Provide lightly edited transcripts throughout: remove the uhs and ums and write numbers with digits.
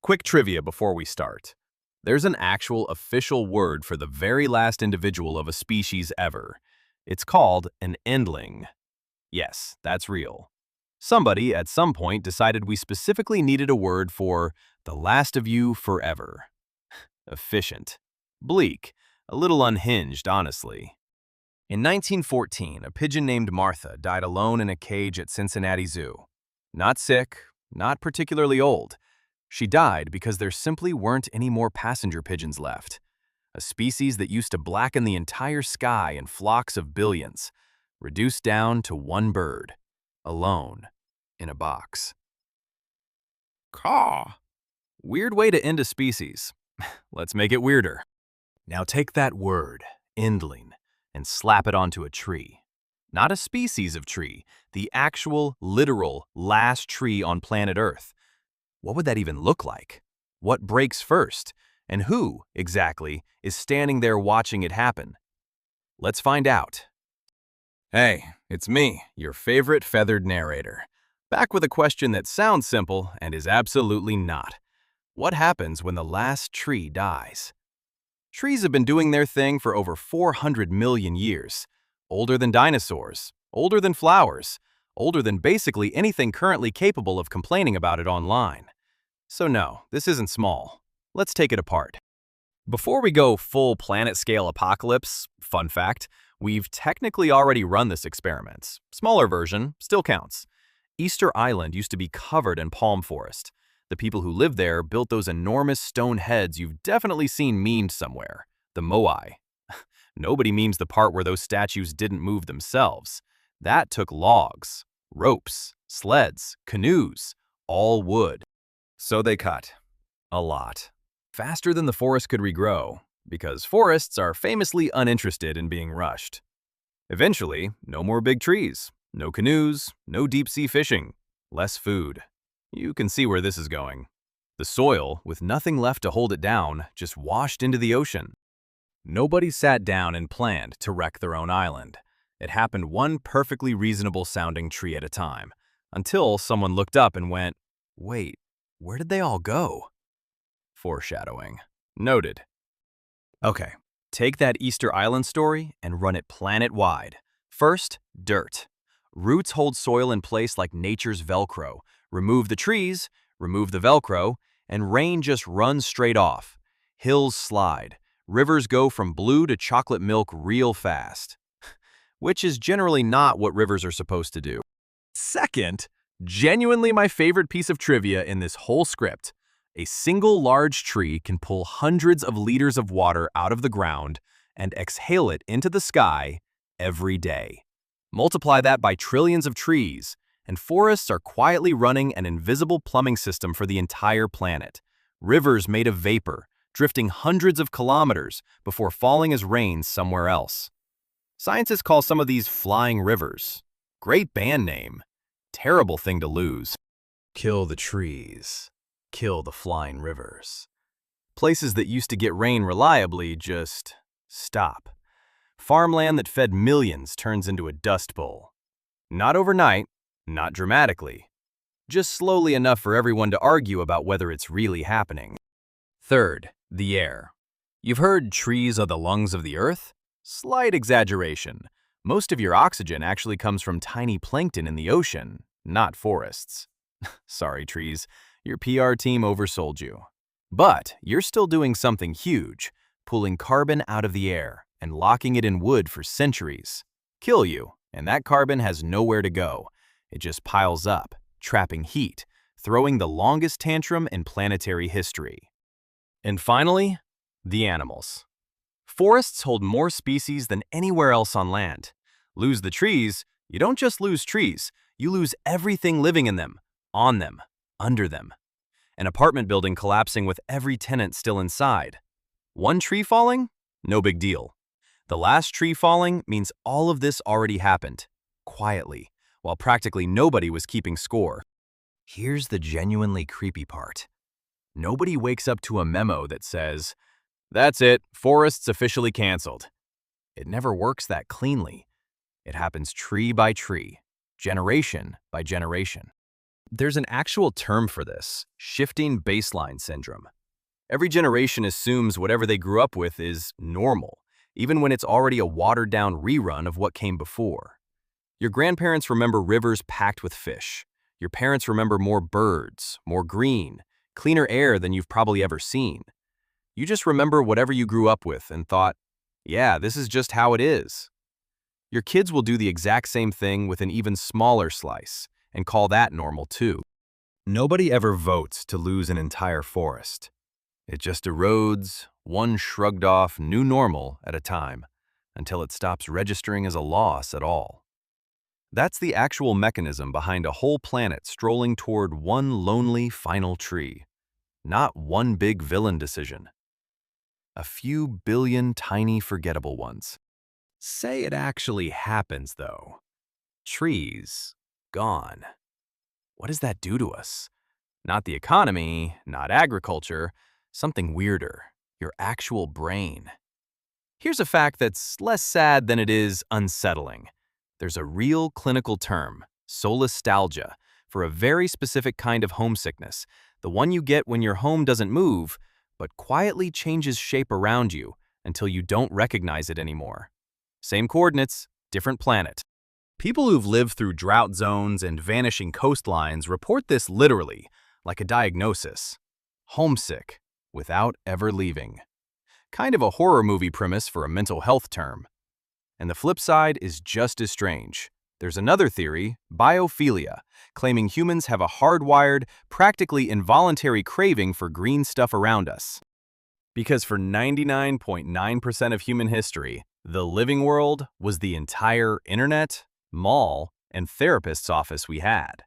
Quick trivia before we start. There's an actual official word for the very last individual of a species ever. It's called an endling. Yes, that's real. Somebody at some point decided we specifically needed a word for the last of you forever. Efficient. Bleak. A little unhinged, honestly. In 1914, a pigeon named Martha died alone in a cage at Cincinnati Zoo. Not sick, not particularly old. She died because there simply weren't any more passenger pigeons left. A species that used to blacken the entire sky in flocks of billions, reduced down to one bird, alone, in a box. Caw. Weird way to end a species. Let's make it weirder. Now take that word, endling, and slap it onto a tree. Not a species of tree, the actual, literal, last tree on planet Earth. What would that even look like? What breaks first? And who, exactly, is standing there watching it happen? Let's find out. Hey, it's me, your favorite feathered narrator. Back with a question that sounds simple and is absolutely not. What happens when the last tree dies? Trees have been doing their thing for over 400 million years. Older than dinosaurs, older than flowers, older than basically anything currently capable of complaining about it online. So no, this isn't small. Let's take it apart. Before we go full planet-scale apocalypse, fun fact, we've technically already run this experiment. Smaller version, still counts. Easter Island used to be covered in palm forest. The people who lived there built those enormous stone heads you've definitely seen memed somewhere, the moai. Nobody memes the part where those statues didn't move themselves. That took logs, ropes, sleds, canoes, all wood. So they cut. A lot. Faster than the forest could regrow, because forests are famously uninterested in being rushed. Eventually, no more big trees, no canoes, no deep-sea fishing, less food. You can see where this is going. The soil, with nothing left to hold it down, just washed into the ocean. Nobody sat down and planned to wreck their own island. It happened one perfectly reasonable-sounding tree at a time, until someone looked up and went, "Wait, where did they all go?" Foreshadowing. Noted. Okay, take that Easter Island story and run it planet-wide. First, dirt. Roots hold soil in place like nature's Velcro. Remove the trees, remove the Velcro, and rain just runs straight off. Hills slide. Rivers go from blue to chocolate milk real fast. Which is generally not what rivers are supposed to do. Second, genuinely my favorite piece of trivia in this whole script. A single large tree can pull hundreds of liters of water out of the ground and exhale it into the sky every day. Multiply that by trillions of trees, and forests are quietly running an invisible plumbing system for the entire planet. Rivers made of vapor, drifting hundreds of kilometers before falling as rain somewhere else. Scientists call some of these flying rivers. Great band name. Terrible thing to lose. Kill the trees. Kill the flying rivers. Places that used to get rain reliably just stop. Farmland that fed millions turns into a dust bowl. Not overnight, not dramatically. Just slowly enough for everyone to argue about whether it's really happening. Third, the air. You've heard trees are the lungs of the earth? Slight exaggeration. Most of your oxygen actually comes from tiny plankton in the ocean, not forests. Sorry, trees. Your PR team oversold you. But you're still doing something huge, pulling carbon out of the air and locking it in wood for centuries. Kill you, and that carbon has nowhere to go. It just piles up, trapping heat, throwing the longest tantrum in planetary history. And finally, the animals. Forests hold more species than anywhere else on land. Lose the trees, you don't just lose trees, you lose everything living in them, on them, under them. An apartment building collapsing with every tenant still inside. One tree falling? No big deal. The last tree falling means all of this already happened, quietly, while practically nobody was keeping score. Here's the genuinely creepy part. Nobody wakes up to a memo that says, "That's it, forests officially canceled." It never works that cleanly. It happens tree by tree, generation by generation. There's an actual term for this, shifting baseline syndrome. Every generation assumes whatever they grew up with is normal, even when it's already a watered-down rerun of what came before. Your grandparents remember rivers packed with fish. Your parents remember more birds, more green, cleaner air than you've probably ever seen. You just remember whatever you grew up with and thought, yeah, this is just how it is. Your kids will do the exact same thing with an even smaller slice and call that normal too. Nobody ever votes to lose an entire forest. It just erodes, one shrugged-off new normal at a time, until it stops registering as a loss at all. That's the actual mechanism behind a whole planet strolling toward one lonely final tree. Not one big villain decision. A few billion tiny forgettable ones. Say it actually happens, though. Trees gone. What does that do to us? Not the economy, not agriculture, something weirder, your actual brain. Here's a fact that's less sad than it is unsettling. There's a real clinical term, solastalgia, for a very specific kind of homesickness, the one you get when your home doesn't move, but quietly changes shape around you until you don't recognize it anymore. Same coordinates, different planet. People who've lived through drought zones and vanishing coastlines report this literally, like a diagnosis. Homesick, without ever leaving. Kind of a horror movie premise for a mental health term. And the flip side is just as strange. There's another theory, biophilia, claiming humans have a hardwired, practically involuntary craving for green stuff around us. Because for 99.9% of human history, the living world was the entire internet, mall, and therapist's office we had.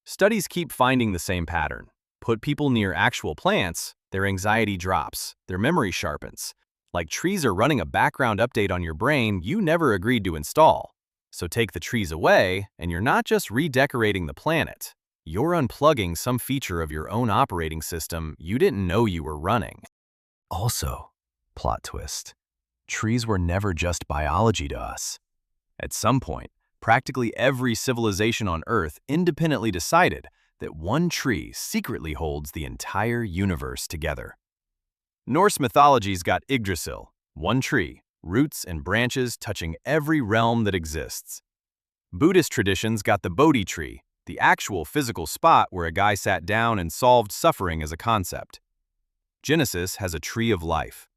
Studies keep finding the same pattern. Put people near actual plants, their anxiety drops, their memory sharpens. Like trees are running a background update on your brain you never agreed to install. So take the trees away, and you're not just redecorating the planet. You're unplugging some feature of your own operating system you didn't know you were running. Also, plot twist, trees were never just biology to us. At some point, practically every civilization on Earth independently decided that one tree secretly holds the entire universe together. Norse mythology's got Yggdrasil, one tree, roots and branches touching every realm that exists. Buddhist traditions got the Bodhi tree, the actual physical spot where a guy sat down and solved suffering as a concept. Genesis has a tree of life.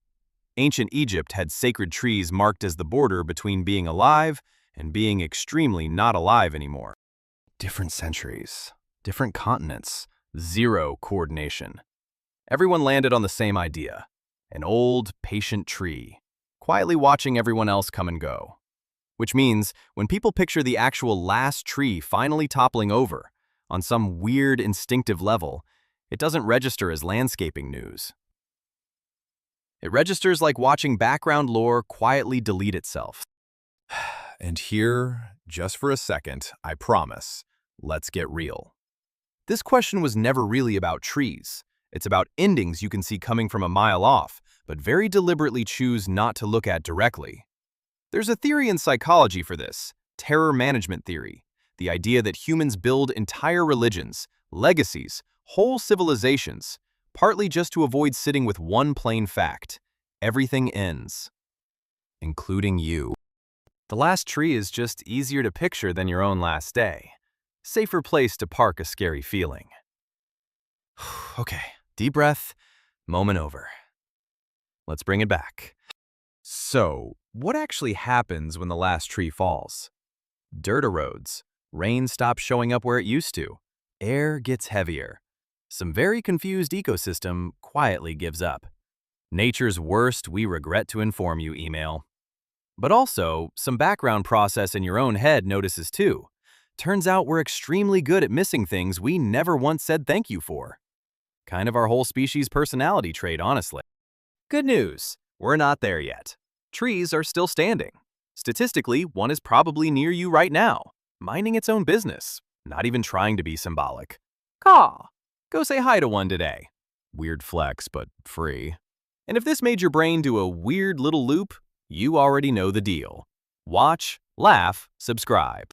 Ancient Egypt had sacred trees marked as the border between being alive and being extremely not alive anymore. Different centuries, different continents, zero coordination. Everyone landed on the same idea, an old, patient tree, quietly watching everyone else come and go. Which means, when people picture the actual last tree finally toppling over, on some weird instinctive level, it doesn't register as landscaping news. It registers like watching background lore quietly delete itself. And here, just for a second, I promise, let's get real. This question was never really about trees. It's about endings you can see coming from a mile off, but very deliberately choose not to look at directly. There's a theory in psychology for this, terror management theory, the idea that humans build entire religions, legacies, whole civilizations, partly just to avoid sitting with one plain fact. Everything ends, including you. The last tree is just easier to picture than your own last day. Safer place to park a scary feeling. Okay, deep breath, moment over. Let's bring it back. So, what actually happens when the last tree falls? Dirt erodes, rain stops showing up where it used to, air gets heavier. Some very confused ecosystem quietly gives up. Nature's worst, we regret to inform you email. But also, some background process in your own head notices too. Turns out we're extremely good at missing things we never once said thank you for. Kind of our whole species' personality trait, honestly. Good news, we're not there yet. Trees are still standing. Statistically, one is probably near you right now, minding its own business, not even trying to be symbolic. Caw! Go say hi to one today. Weird flex, but free. And if this made your brain do a weird little loop, you already know the deal. Watch, laugh, subscribe.